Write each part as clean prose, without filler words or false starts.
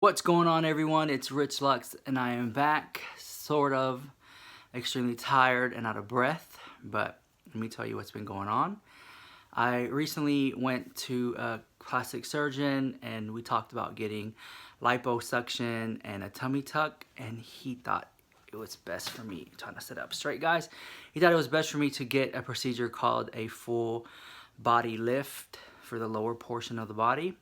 What's going on, everyone? It's Rich Lux and I am back, sort of extremely tired and out of breath, but let me tell you what's been going on. I recently went to a plastic surgeon and we talked about getting liposuction and a tummy tuck, and he thought it was best for me, trying to sit up straight, guys. He thought it was best for me to get a procedure called a full body lift for the lower portion of the body.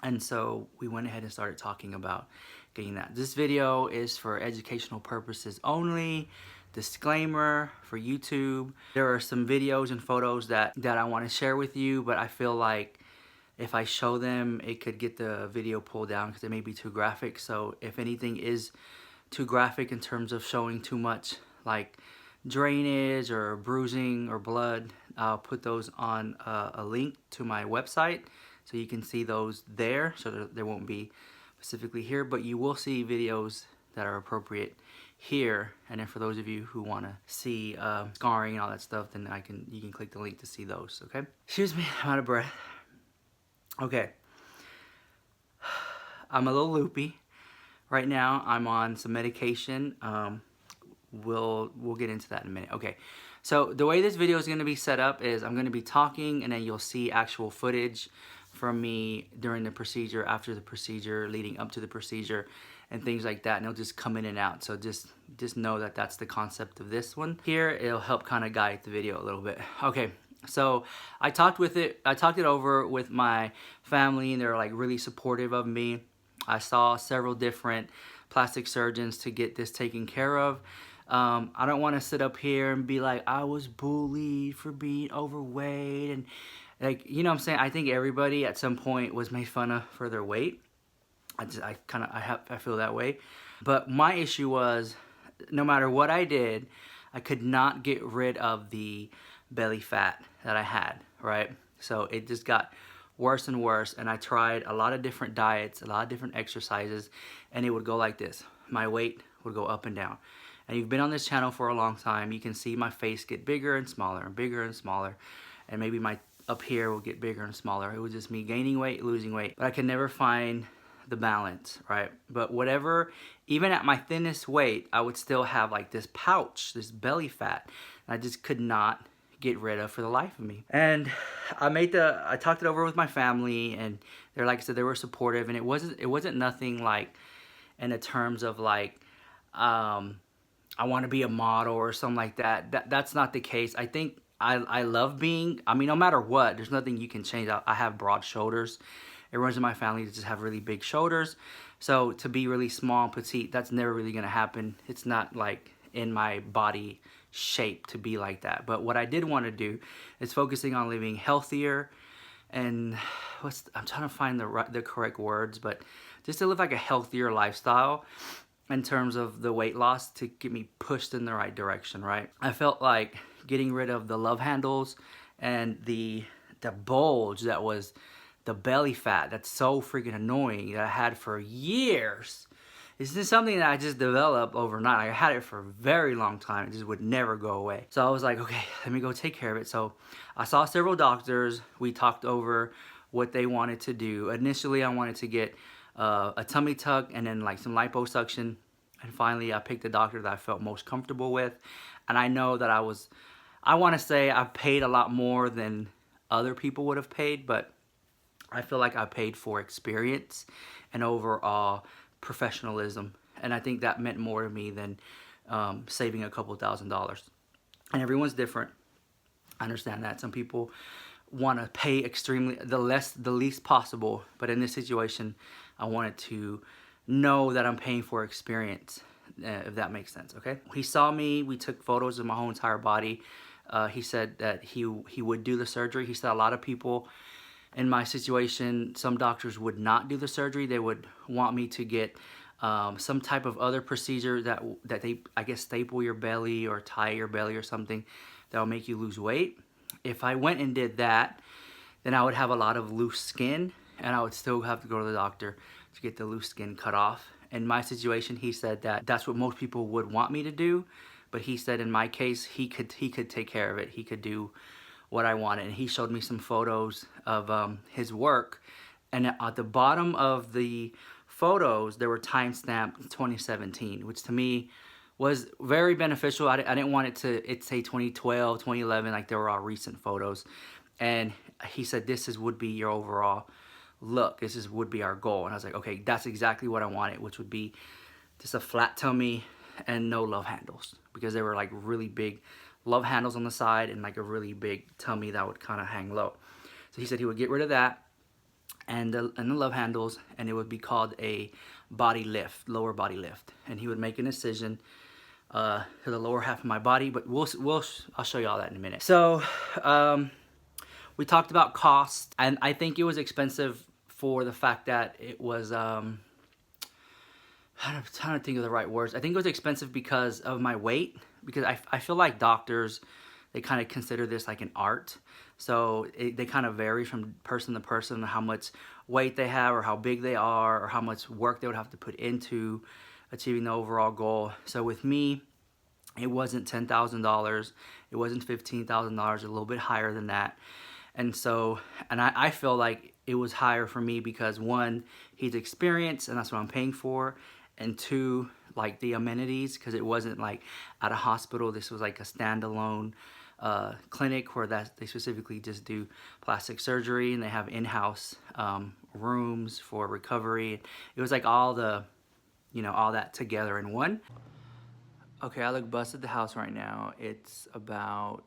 And so we went ahead and started talking about getting that. This video is for educational purposes only. Disclaimer for YouTube. There are some videos and photos that I want to share with you, but I feel like if I show them, it could get the video pulled down because it may be too graphic. So if anything is too graphic in terms of showing too much like drainage or bruising or blood, I'll put those on a link to my website. So you can see those there, so there won't be specifically here, but you will see videos that are appropriate here. And then for those of you who want to see scarring and all that stuff, then you can click the link to see those, okay? Excuse me, I'm out of breath. Okay. I'm a little loopy. Right now, I'm on some medication. We'll get into that in a minute. Okay, so the way this video is going to be set up is I'm going to be talking, and then you'll see actual footage from me during the procedure, after the procedure, leading up to the procedure, and things like that, and it'll just come in and out. So just know that that's the concept of this one here. It'll help kind of guide the video a little bit. Okay, so I talked it over with my family, and they're like really supportive of me. I saw several different plastic surgeons to get this taken care of. I don't want to sit up here and be like, I was bullied for being overweight, and like, you know what I'm saying? I think everybody at some point was made fun of for their weight. I feel that way. But my issue was, no matter what I did, I could not get rid of the belly fat that I had, right? So it just got worse and worse, and I tried a lot of different diets, a lot of different exercises, and it would go like this. My weight would go up and down. And you've been on this channel for a long time, you can see my face get bigger and smaller and bigger and smaller, and maybe my up here will get bigger and smaller. It was just me gaining weight, losing weight, but I could never find the balance, right? But whatever, even at my thinnest weight, I would still have like this pouch, this belly fat, and I just could not get rid of for the life of me. And I talked it over with my family, and they're, like I said, they were supportive, and it wasn't nothing like in the terms of like I want to be a model or something like that. That's not the case. I think I love being, I mean, no matter what, there's nothing you can change. I have broad shoulders. It runs in my family to just have really big shoulders. So to be really small and petite, that's never really going to happen. It's not like in my body shape to be like that. But what I did want to do is focusing on living healthier, and I'm trying to find the correct words, but just to live like a healthier lifestyle in terms of the weight loss, to get me pushed in the right direction, right? I felt like getting rid of the love handles and the bulge that was the belly fat that's so freaking annoying that I had for years. This is something that I just developed overnight. I had it for a very long time. It just would never go away. So I was like, okay, let me go take care of it. So I saw several doctors. We talked over what they wanted to do. Initially, I wanted to get a tummy tuck and then like some liposuction. And finally, I picked the doctor that I felt most comfortable with. And I know that I want to say I paid a lot more than other people would have paid, but I feel like I paid for experience and overall professionalism. And I think that meant more to me than saving a couple $1,000s. And everyone's different. I understand that. Some people want to pay the least possible. But in this situation, I wanted to know that I'm paying for experience, if that makes sense, okay? He saw me, we took photos of my whole entire body. He said that he would do the surgery. He said a lot of people in my situation, some doctors would not do the surgery. They would want me to get some type of other procedure that they, I guess, staple your belly or tie your belly or something that will make you lose weight. If I went and did that, then I would have a lot of loose skin, and I would still have to go to the doctor to get the loose skin cut off. In my situation, he said that that's what most people would want me to do, but he said in my case, he could take care of it. He could do what I wanted. And he showed me some photos of his work, and at the bottom of the photos, they were timestamped 2017, which to me was very beneficial. I didn't want it to say 2012, 2011, like they were all recent photos. And he said, this would be your overall look. Would be our goal. And I was like, okay, that's exactly what I wanted, which would be just a flat tummy and no love handles, because they were like really big love handles on the side and like a really big tummy that would kind of hang low. So he said he would get rid of that and the love handles, and it would be called a body lift, lower body lift. And he would make an incision to the lower half of my body, but I'll show you all that in a minute. So we talked about cost, and I think it was expensive for the fact that it was I'm trying to think of the right words. I think it was expensive because of my weight, because I feel like doctors, they kind of consider this like an art. So they kind of vary from person to person, how much weight they have or how big they are or how much work they would have to put into achieving the overall goal. So with me, it wasn't $10,000. It wasn't $15,000, a little bit higher than that. And so, and I feel like it was higher for me because one, he's experienced and that's what I'm paying for. And two, like the amenities, because it wasn't like at a hospital. This was like a standalone clinic where they specifically just do plastic surgery, and they have in-house rooms for recovery. It was like all the, you know, all that together in one. Okay, I look busted the house right now. It's about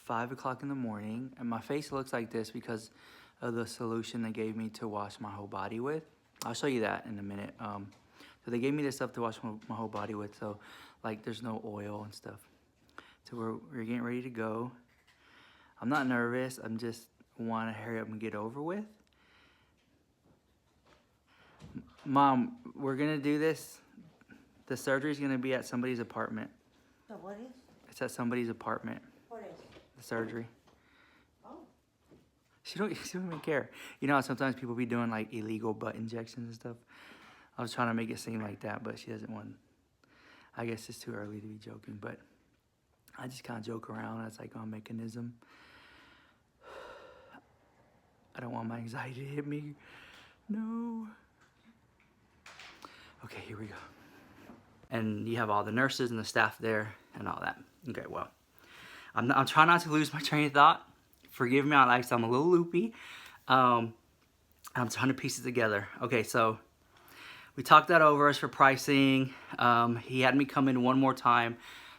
5 o'clock in the morning, and my face looks like this because of the solution they gave me to wash my whole body with. I'll show you that in a minute. So they gave me this stuff to wash my whole body with, so like there's no oil and stuff. So we're getting ready to go. I'm not nervous, I'm just want to hurry up and get over with. Mom, we're gonna do this. The surgery's gonna be at somebody's apartment. So what is? It's at somebody's apartment. What is? The surgery. Oh. She don't even care. You know how sometimes people be doing like illegal butt injections and stuff? I was trying to make it seem like that, but she doesn't want. I guess it's too early to be joking, but I just kind of joke around as like a mechanism. I don't want my anxiety to hit me. No. Okay, here we go. And you have all the nurses and the staff there and all that. Okay, well, I'm trying not to lose my train of thought. Forgive me, I'm a little loopy. I'm trying to piece it together. Okay, so we talked that over as for pricing. He had me come in one more time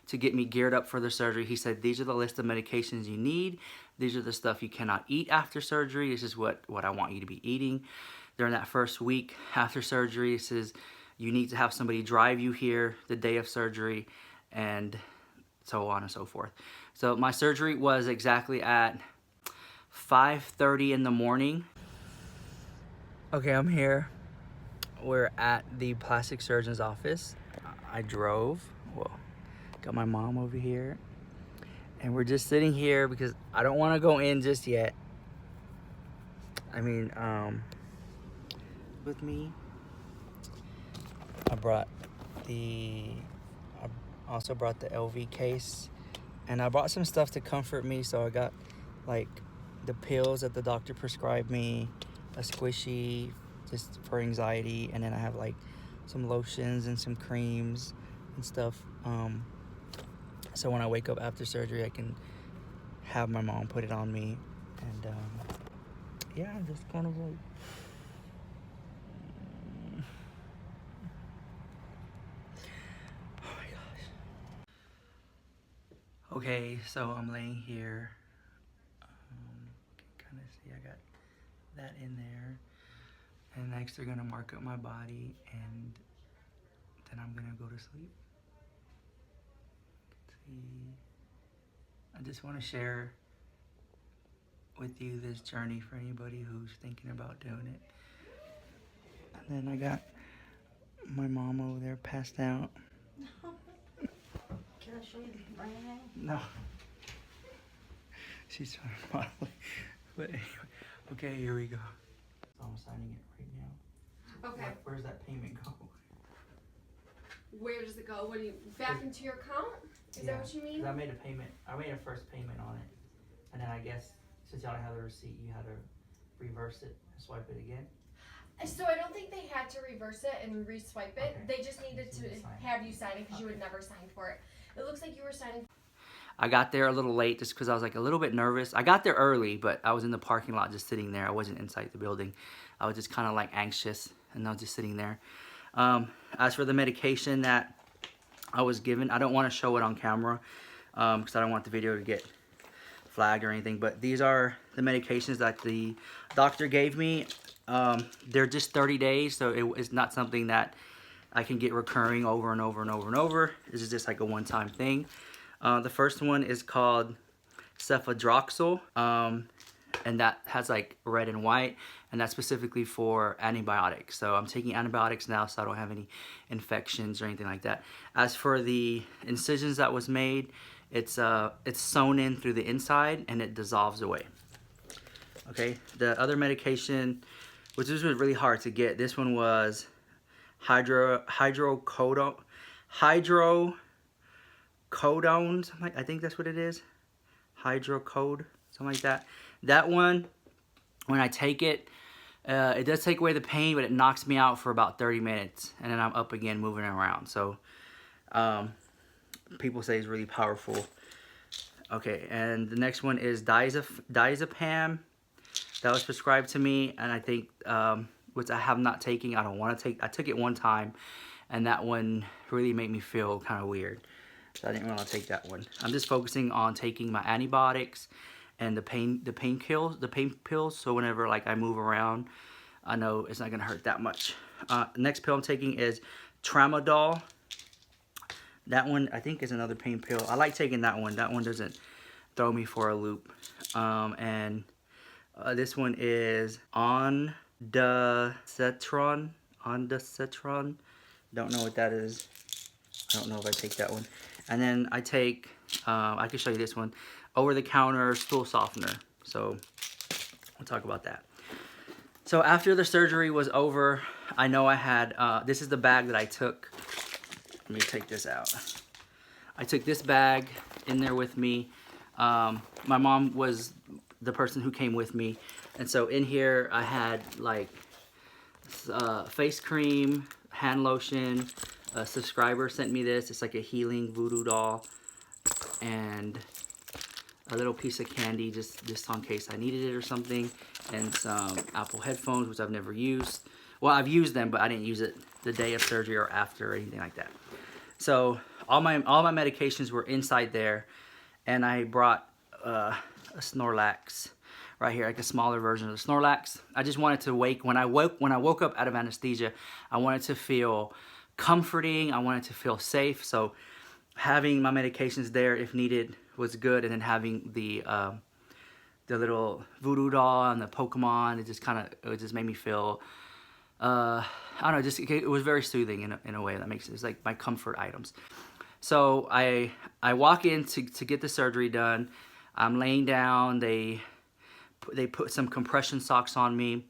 to get me geared up for the surgery. He said, these are the list of medications you need. These are the stuff you cannot eat after surgery. This is what I want you to be eating during that first week after surgery. This is, you need to have somebody drive you here the day of surgery, and so on and so forth. So my surgery was exactly at 5:30 in the morning. Okay, I'm here. We're at the plastic surgeon's office. I drove, well, got my mom over here, and we're just sitting here because I don't want to go in just yet. I mean, with me, I also brought the LV case, and I brought some stuff to comfort me. So I got like the pills that the doctor prescribed me, a squishy just for anxiety, and then I have like some lotions and some creams and stuff. So when I wake up after surgery, I can have my mom put it on me, and yeah, I'm just kind of like. Okay, so I'm laying here. Can kind of see I got that in there. And next they're gonna mark up my body, and then I'm gonna go to sleep. See, I just want to share with you this journey for anybody who's thinking about doing it. And then I got my mom over there passed out. Can I show you the brand name? No. She's trying to model it. But anyway, okay, here we go. So I'm signing it right now. Okay. Where's that payment go? Where does it go? What do you back into your account? Is that what you mean? 'Cause I made a payment. I made a first payment on it, and then I guess since y'all have the receipt, you had to reverse it and swipe it again. So I don't think they had to reverse it and re-swipe it. Okay. They just needed to have you sign it because you would never sign for it. It looks like you were signing. I got there a little late just because I was like a little bit nervous. I got there early, but I was in the parking lot just sitting there. I wasn't inside the building. I was just kind of like anxious, and I was just sitting there. As for the medication that I was given, I don't want to show it on camera because I don't want the video to get flagged or anything. But these are the medications that the doctor gave me. They're just 30 days, so it's not something that I can get recurring over and over and over and over. This is just like a one-time thing. The first one is called cefadroxil, and that has like red and white, and that's specifically for antibiotics. So I'm taking antibiotics now, so I don't have any infections or anything like that. As for the incisions that was made, it's sewn in through the inside and it dissolves away. Okay, the other medication, which was really hard to get, this one was hydrocodone, I think that's what it is. Hydrocode, something like that. That one, when I take it, it does take away the pain, but it knocks me out for about 30 minutes, and then I'm up again moving around. So, people say it's really powerful. Okay, and the next one is diazepam. That was prescribed to me, and I think, which I have not taken. I don't want to take. I took it one time, and that one really made me feel kind of weird. So I didn't want to take that one. I'm just focusing on taking my antibiotics and the pain pills. So whenever like I move around, I know it's not gonna hurt that much. Next pill I'm taking is tramadol. That one I think is another pain pill. I like taking that one. That one doesn't throw me for a loop. This one is ondansetron. Don't know what that is. I don't know if I take that one. And then I take, I can show you this one, over-the-counter stool softener. So we'll talk about that. So after the surgery was over, I know I had, this is the bag that I took. Let me take this out. I took this bag in there with me. My mom was the person who came with me. And so in here I had like face cream, hand lotion. A subscriber sent me this. It's like a healing voodoo doll, and a little piece of candy just in case I needed it or something, and some Apple headphones, which I've never used. Well, I've used them, but I didn't use it the day of surgery or after or anything like that. So all my medications were inside there, and I brought a Snorlax right here, like a smaller version of the Snorlax. I just wanted to when I woke up out of anesthesia, I wanted to feel comforting. I wanted to feel safe. So having my medications there if needed was good, and then having the little voodoo doll and the Pokemon, it just made me feel I don't know, it was very soothing in a way that makes it. It's like my comfort items. So I walk in to get the surgery done. I'm laying down. They put some compression socks on me.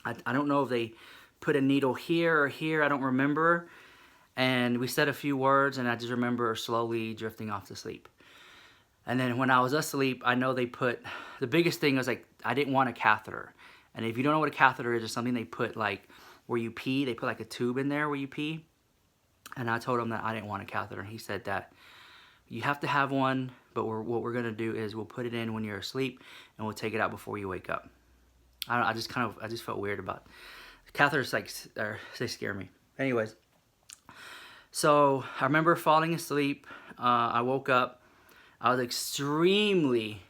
I don't know if they put a needle here or here. I don't remember. And we said a few words, and I just remember slowly drifting off to sleep. And then when I was asleep, I know they put, the biggest thing was like, I didn't want a catheter. And if you don't know what a catheter is, it's something they put like where you pee. They put like a tube in there where you pee. And I told him that I didn't want a catheter. And he said that you have to have one, but what we're going to do is we'll put it in when you're asleep, and we'll take it out before you wake up. I just felt weird about it. Catheters, like, they scare me. Anyways, so I remember falling asleep. I woke up. I was extremely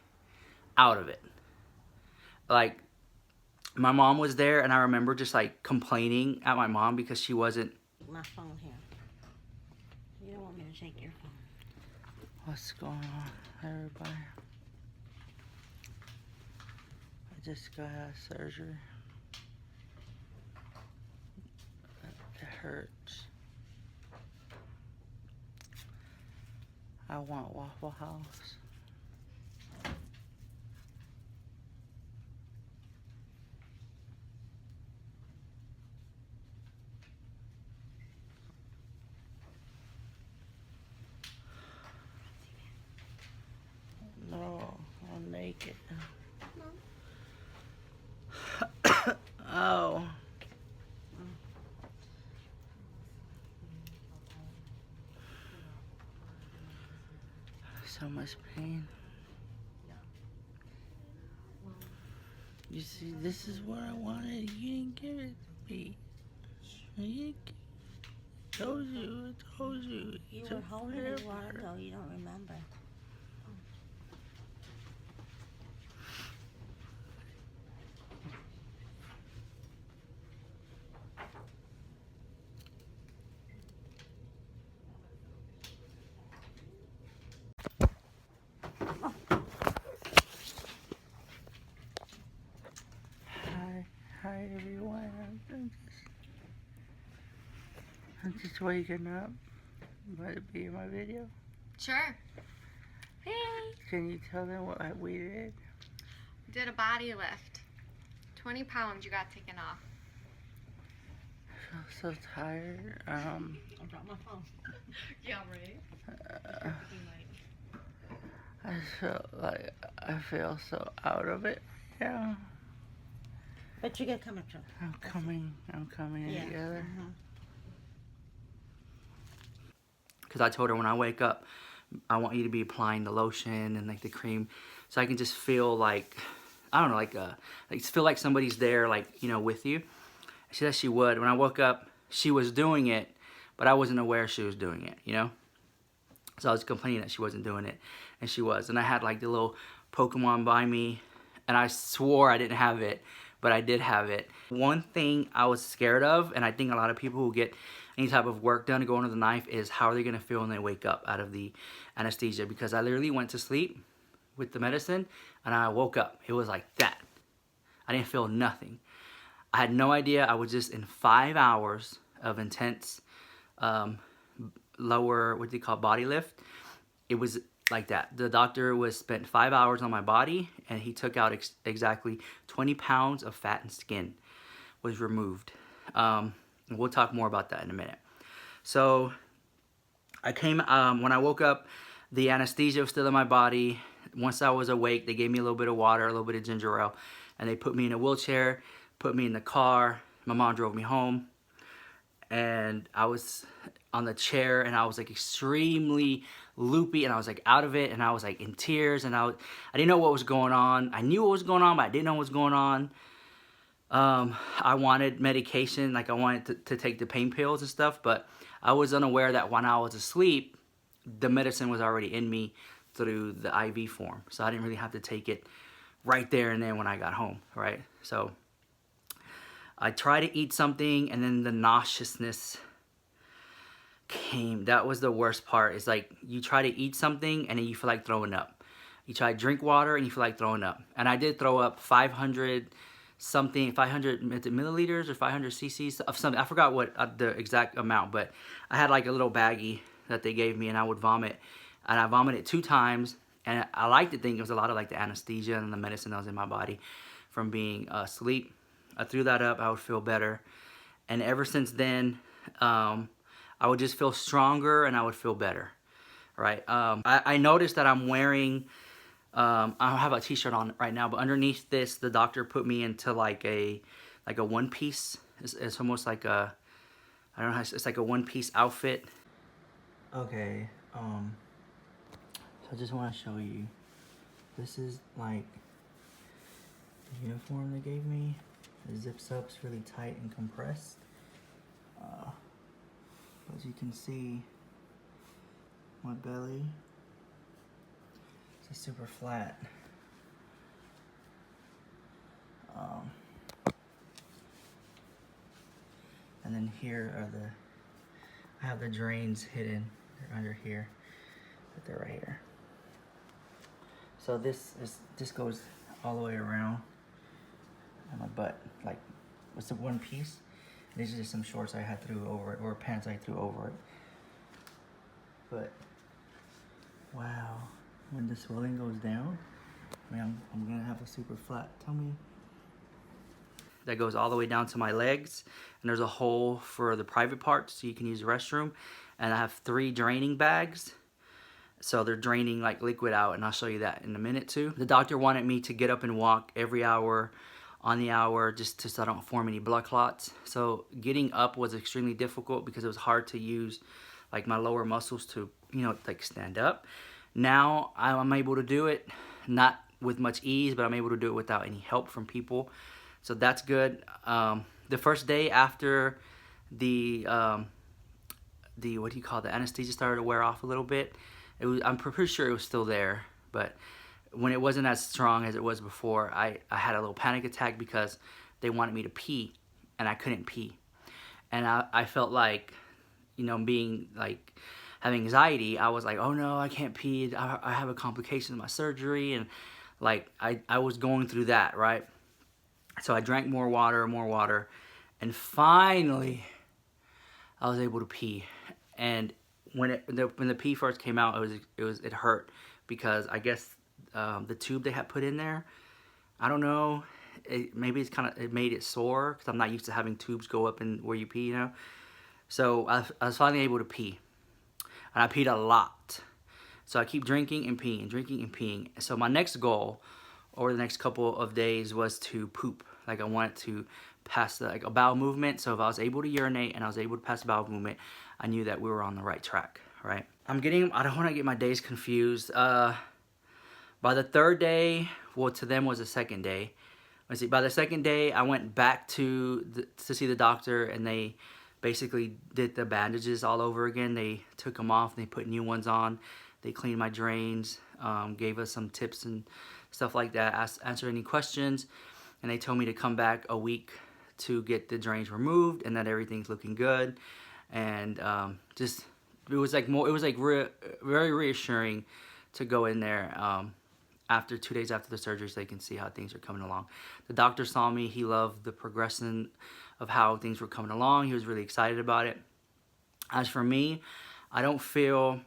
out of it. Like, my mom was there, and I remember just like complaining at my mom because she wasn't. My phone here. You don't want me to take your phone. What's going on, everybody? I just got out of surgery. It hurts. I want Waffle House. No, I'm naked. Oh. so much pain. You see, this is what I wanted. You didn't give it to me. I told you. You were holding it a while ago. You don't remember. Hi everyone. I'm just waking up. Let it be in my video. Sure. Hey. Can you tell them what we did? Did a body lift. 20 pounds you got taken off. I feel so tired. I dropped my phone. Yeah, right. I feel so out of it. Yeah. But you get coming through. I'm coming Yeah. together. Because I told her when I wake up, I want you to be applying the lotion and like the cream, so I can just feel like, I don't know, like feel like somebody's there, like, you know, with you. She said she would. When I woke up, she was doing it, but I wasn't aware she was doing it, you know. So I was complaining that she wasn't doing it, and she was. And I had like the little Pokemon by me, and I swore I didn't have it, but I did have it. One thing I was scared of, and I think a lot of people who get any type of work done to go under the knife, is how are they gonna feel when they wake up out of the anesthesia? Because I literally went to sleep with the medicine, and I woke up. It was like that. I didn't feel nothing. I had no idea. I was just in 5 hours of intense lower, what they call body lift. It was like that. The doctor spent 5 hours on my body, and he took out exactly 20 pounds of fat and skin was removed. And we'll talk more about that in a minute. So I came, when I woke up, the anesthesia was still in my body. Once I was awake, they gave me a little bit of water, a little bit of ginger ale, and they put me in a wheelchair, put me in the car. My mom drove me home, and I was on the chair, and I was like extremely loopy, and I was like out of it, and I was like in tears, and I didn't know what was going on. I knew what was going on, but I didn't know what was going on. I wanted medication, like I wanted to take the pain pills and stuff, but I was unaware that when I was asleep, the medicine was already in me through the IV form. So I didn't really have to take it right there and then when I got home, right? So I tried to eat something, and then the nauseousness came. That was the worst part. It's like you try to eat something and then you feel like throwing up. You try to drink water and you feel like throwing up. And I did throw up 500 milliliters or 500 cc's of something. I forgot what the exact amount, but I had like a little baggie that they gave me, and I would vomit. And I vomited 2 times, and I like to think it was a lot of like the anesthesia and the medicine that was in my body from being asleep. I threw that up, I would feel better. And ever since then, I would just feel stronger and I would feel better, right? I noticed that I'm wearing, I don't have a t-shirt on right now, but underneath this, the doctor put me into like a one piece. It's almost like a, I don't know, it's like a one piece outfit. Okay, so I just want to show you. This is like the uniform they gave me. It zips up, it's really tight and compressed. As you can see, my belly, it's super flat. And then here are I have the drains hidden. They're under here, but they're right here. So this goes all the way around on my butt. Like, what's the one piece? These are just some shorts I had threw over it, or pants I threw over it. But wow, when the swelling goes down, I mean, I'm gonna have a super flat tummy. That goes all the way down to my legs, and there's a hole for the private parts so you can use the restroom. And I have 3 draining bags, so they're draining like liquid out, and I'll show you that in a minute too. The doctor wanted me to get up and walk every hour on the hour, just so I don't form any blood clots. So getting up was extremely difficult because it was hard to use like my lower muscles to, you know, like stand up. Now I'm able to do it, not with much ease, but I'm able to do it without any help from people. So that's good. The first day after the what do you call it, the anesthesia started to wear off a little bit, I'm pretty sure it was still there, but when it wasn't as strong as it was before, I had a little panic attack because they wanted me to pee and I couldn't pee. And I felt like, you know, being like having anxiety. I was like, oh no, I can't pee. I have a complication in my surgery. And like I was going through that, right? So I drank more water, and finally I was able to pee. And when the pee first came out, it hurt because I guess the tube they had put in there, I don't know, maybe it made it sore because I'm not used to having tubes go up in where you pee, you know. So I was finally able to pee, and I peed a lot. So I keep drinking and peeing. So my next goal over the next couple of days was to poop. Like I wanted to pass like a bowel movement. So if I was able to urinate and I was able to pass a bowel movement, I knew that we were on the right track, right? I don't want to get my days confused. By the third day, well, to them was the second day. Let's see, by the second day, I went back to see the doctor, and they basically did the bandages all over again. They took them off, and they put new ones on. They cleaned my drains, gave us some tips and stuff like that, answered any questions, and they told me to come back a week to get the drains removed, and that everything's looking good. And just it was like very reassuring to go in there after 2 days after the surgery, so they can see how things are coming along. The doctor saw me. He loved the progression of how things were coming along. He was really excited about it. As for me, I don't feel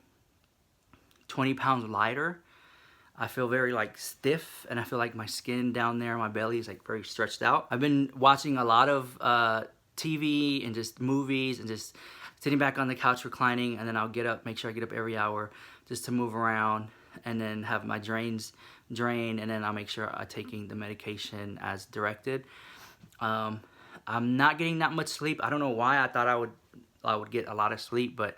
20 pounds lighter. I feel very like stiff, and I feel like my skin down there, my belly is like very stretched out. I've been watching a lot of TV and just movies and just sitting back on the couch reclining, and then I'll get up, make sure I get up every hour just to move around, and then have my drains drain, and then I'll make sure I'm taking the medication as directed. I'm not getting that much sleep. I don't know why. I thought I would get a lot of sleep, but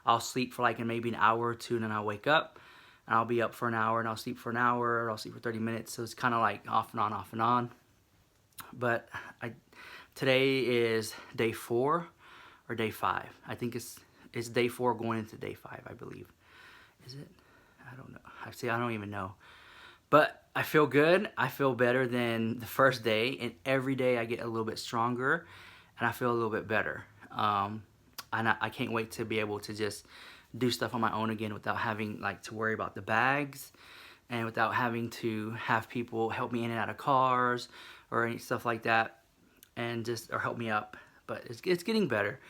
I'll sleep for like maybe an hour or two, and then I'll wake up, and I'll be up for an hour, and I'll sleep for an hour, or I'll sleep for 30 minutes. So it's kind of like off and on, off and on. But today is day 4 or day 5. I think it's day 4 going into day 5, I believe. Is it? I don't know. Actually, I don't even know. But I feel good. I feel better than the first day, and every day I get a little bit stronger, and I feel a little bit better. And I can't wait to be able to just do stuff on my own again without having like to worry about the bags, and without having to have people help me in and out of cars or any stuff like that, and just or help me up. But it's getting better.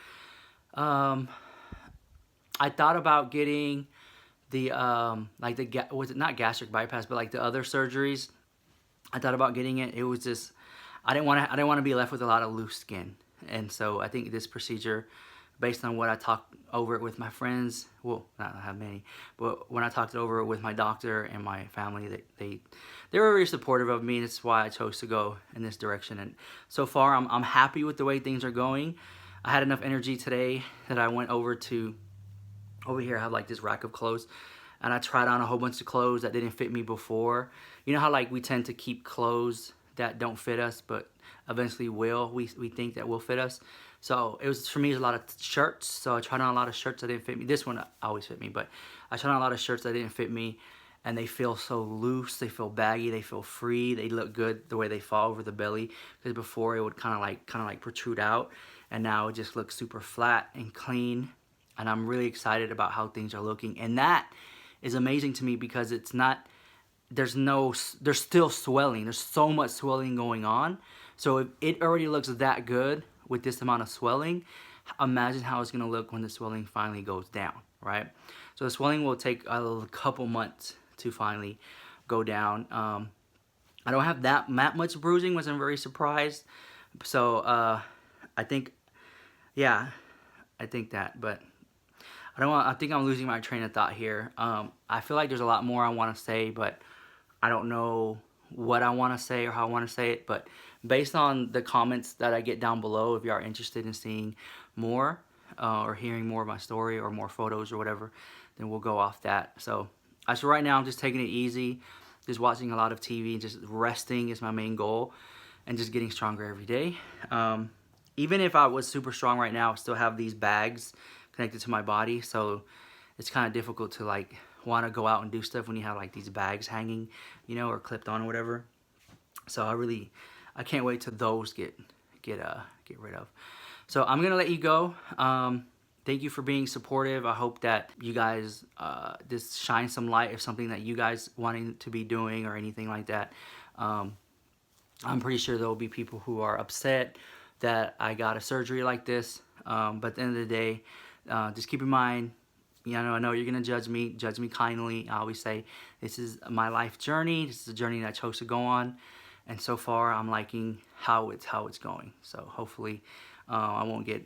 I thought about getting the was it not gastric bypass, but like the other surgeries. I thought about getting it. It was just I didn't want to be left with a lot of loose skin, and so I think this procedure, based on what I talked over it with my friends, well, not have many, but when I talked it over with my doctor and my family, they were very supportive of me, and that's why I chose to go in this direction. And so far, I'm happy with the way things are going. I had enough energy today that I went over here. I have like this rack of clothes, and I tried on a whole bunch of clothes that didn't fit me before. You know how like we tend to keep clothes that don't fit us, but eventually will. We think that will fit us. So for me, it was a lot of shirts. So I tried on a lot of shirts that didn't fit me. This one always fit me, but I tried on a lot of shirts that didn't fit me, and they feel so loose. They feel baggy. They feel free. They look good the way they fall over the belly. Because before it would kind of like protrude out, and now it just looks super flat and clean. And I'm really excited about how things are looking, and that is amazing to me because it's not. There's still swelling. There's so much swelling going on. So if it already looks that good with this amount of swelling, imagine how it's going to look when the swelling finally goes down, right? So the swelling will take a couple months to finally go down. I don't have that much bruising, which I'm very surprised. So I think that, but I think I'm losing my train of thought here. I feel like there's a lot more I want to say, but I don't know what I want to say or how I want to say it. But based on the comments that I get down below, if you are interested in seeing more or hearing more of my story or more photos or whatever, then we'll go off that. So So right now I'm just taking it easy, just watching a lot of TV, just resting is my main goal, and just getting stronger every day. Even if I was super strong right now, I still have these bags connected to my body, so it's kind of difficult to like want to go out and do stuff when you have like these bags hanging, you know, or clipped on or whatever. So I can't wait till those get rid of. So I'm gonna let you go. Thank you for being supportive. I hope that you guys just shine some light of something that you guys wanting to be doing or anything like that. I'm pretty sure there will be people who are upset that I got a surgery like this. But at the end of the day, just keep in mind, you know, I know you're gonna judge me kindly. I always say this is my life journey. This is a journey that I chose to go on, and so far I'm liking how it's going. So hopefully I won't get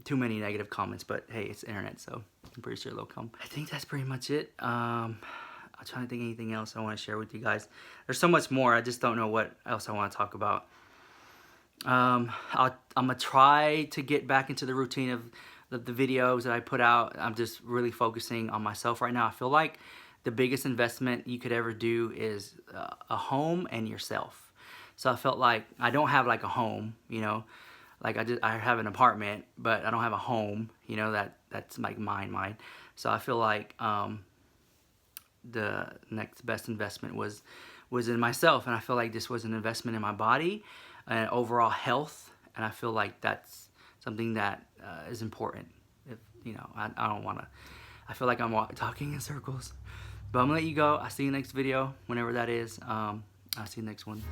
too many negative comments, but hey, it's the internet, so I'm pretty sure they'll come. I think that's pretty much it. I'm trying to think of anything else I want to share with you guys. There's so much more. I just don't know what else I want to talk about. I'm gonna try to get back into the routine of the videos that I put out. I'm just really focusing on myself right now. I feel like the biggest investment you could ever do is a home and yourself. So I felt like I don't have like a home, you know, like I have an apartment, but I don't have a home, you know, that's like mine. So I feel like the next best investment was in myself, and I feel like this was an investment in my body and overall health, and I feel like that's something that is important. If you know, I don't want to. I feel like I'm talking in circles, but I'm gonna let you go. I'll see you next video, whenever that is. I'll see you next one.